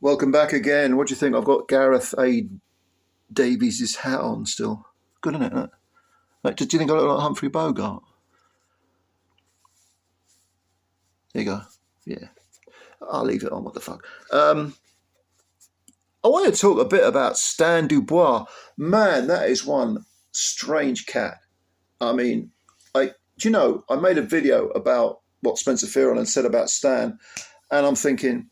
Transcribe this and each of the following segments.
Welcome back again. What do you think? I've got Gareth A. Davies' hat on still. Good, isn't it? Like, do you think I look like Humphrey Bogart? There you go. Yeah. I'll leave it on. What the fuck? I want to talk a bit about Stan Dubois. Man, that is one strange cat. I mean, I made a video about what Spencer Fearon had said about Stan, and I'm thinking,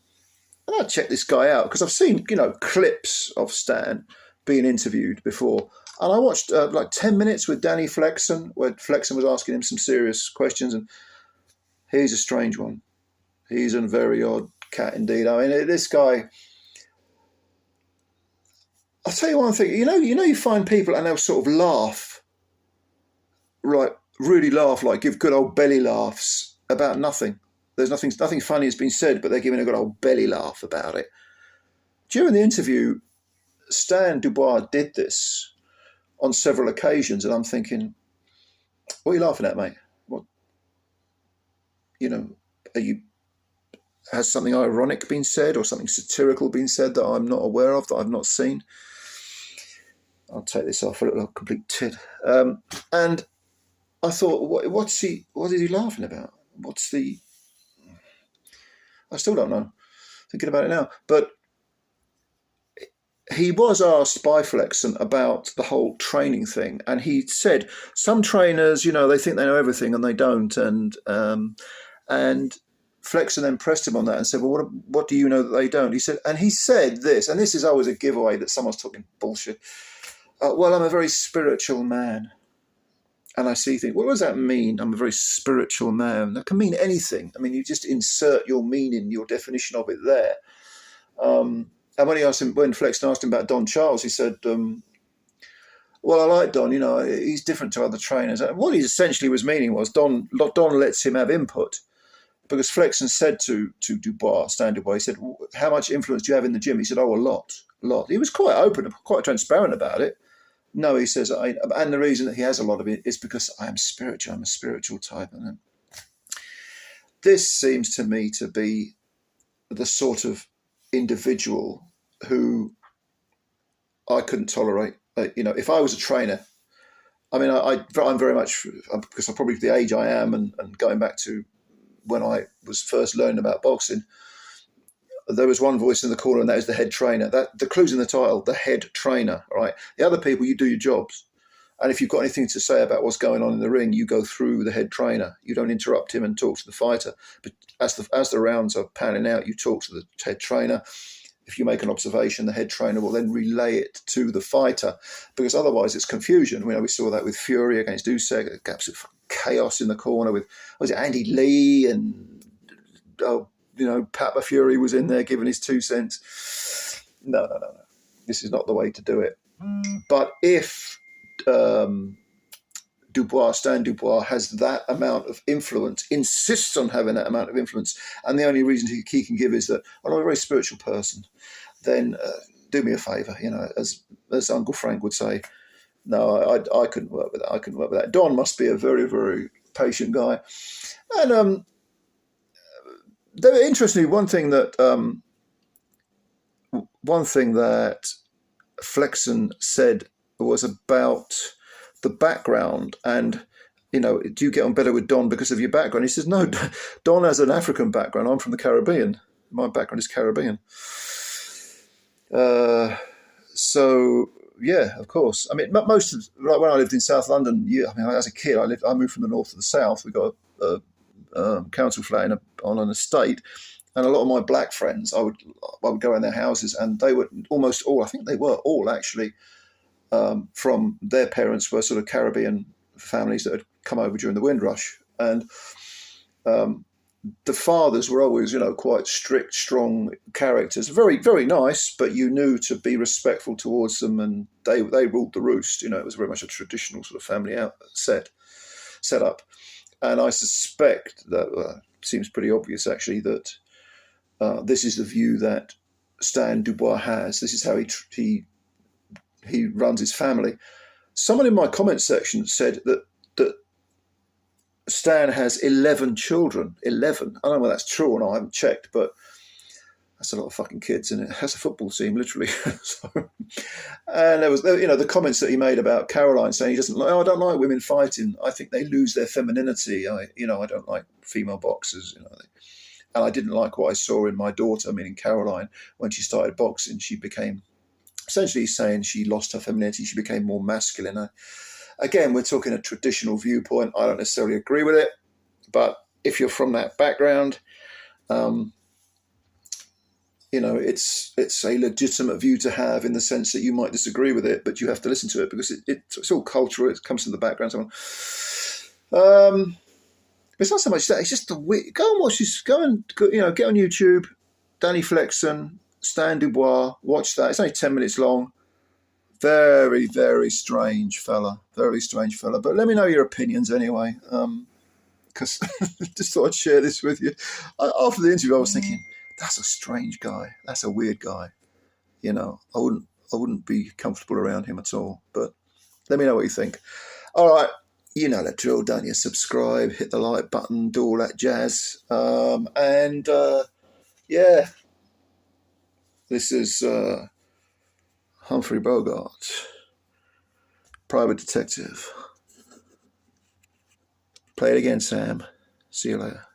I'll check this guy out because I've seen, clips of Stan being interviewed before. And I watched like 10 minutes with Danny Flexen, where Flexen was asking him some serious questions. And he's a strange one. He's a very odd cat indeed. I mean, this guy, I'll tell you one thing. You find people and they'll sort of laugh, right? Really laugh, like give good old belly laughs about nothing. There's nothing funny has been said, but they're giving a good old belly laugh about it. During the interview, Stan Dubois did this on several occasions, and I'm thinking, what are you laughing at, mate? What, has something ironic been said or something satirical been said that I'm not aware of, that I've not seen? I'll take this off. I look like a complete tit. And I thought, what is he laughing about? I still don't know. Thinking about it now. But he was asked by Flexen about the whole training thing, and he said some trainers, they think they know everything and they don't, and Flexen then pressed him on that and said, well, what do you know that they don't? He said this, and this is always a giveaway that someone's talking bullshit. Well, I'm a very spiritual man. And I see things, what does that mean? I'm a very spiritual man. That can mean anything. I mean, you just insert your meaning, your definition of it there. And when Flexen asked him about Don Charles, he said, well, I like Don, he's different to other trainers. And what he essentially was meaning was Don lets him have input. Because Flexen said to Stan Dubois, he said, how much influence do you have in the gym? He said, oh, a lot. He was quite open, quite transparent about it. No, he says, and the reason that he has a lot of it is because I am spiritual. I'm a spiritual type. And this seems to me to be the sort of individual who I couldn't tolerate. If I was a trainer, I mean, I'm very much, because I'm probably the age I am and going back to when I was first learning about boxing, there was one voice in the corner, and that is the head trainer. The clue's in the title, the head trainer, right? The other people, you do your jobs. And if you've got anything to say about what's going on in the ring, you go through the head trainer. You don't interrupt him and talk to the fighter. But as the rounds are panning out, you talk to the head trainer. If you make an observation, the head trainer will then relay it to the fighter, because otherwise it's confusion. We saw that with Fury against Usyk, absolute chaos in the corner with, was it Andy Lee and Papa Fury was in there giving his 2 cents. No. This is not the way to do it. But if Stan Dubois has that amount of influence, insists on having that amount of influence, and the only reason he can give is that, I'm a very spiritual person, then do me a favour, as Uncle Frank would say. No, I couldn't work with that. Don must be a very, very patient guy. And interestingly, one thing that Flexen said was about the background, and do you get on better with Don because of your background? He says, no, Don has an African background. I'm from the Caribbean. My background is Caribbean. So yeah, of course. I mean, most of, like when I lived in South London, as a kid, I moved from the north to the south. We got a council flat on an estate, and a lot of my black friends, I would go in their houses, and they were almost all, I think they were all actually, from their parents were sort of Caribbean families that had come over during the Windrush, and the fathers were always, quite strict, strong characters, very, very nice, but you knew to be respectful towards them, and they ruled the roost. It was very much a traditional sort of family set up. And I suspect that it seems pretty obvious, actually, that this is the view that Stan Dubois has. This is how he runs his family. Someone in my comment section said that Stan has 11 children. 11. I don't know whether that's true or not. I haven't checked, but That's a lot of fucking kids, isn't it? That's a football team, literally. So, and there was, the comments that he made about Caroline saying he doesn't like. Oh, I don't like women fighting. I think they lose their femininity. I don't like female boxers. And I didn't like what I saw in my daughter, meaning Caroline, when she started boxing. She became essentially saying she lost her femininity. She became more masculine. Again, we're talking a traditional viewpoint. I don't necessarily agree with it, but if you're from that background, it's a legitimate view to have, in the sense that you might disagree with it, but you have to listen to it because it's all cultural. It comes from the background. So on. It's not so much that; it's just the way. Go and watch this. Go and get on YouTube, Danny Flexon, Stan Dubois. Watch that. It's only 10 minutes long. Very, very strange fella. Very strange fella. But let me know your opinions anyway, because just thought I'd share this with you. After the interview, I was thinking, that's a strange guy. That's a weird guy. I wouldn't be comfortable around him at all. But let me know what you think. All right. You know the drill, don't you? Subscribe, hit the like button, do all that jazz. This is Humphrey Bogart, private detective. Play it again, Sam. See you later.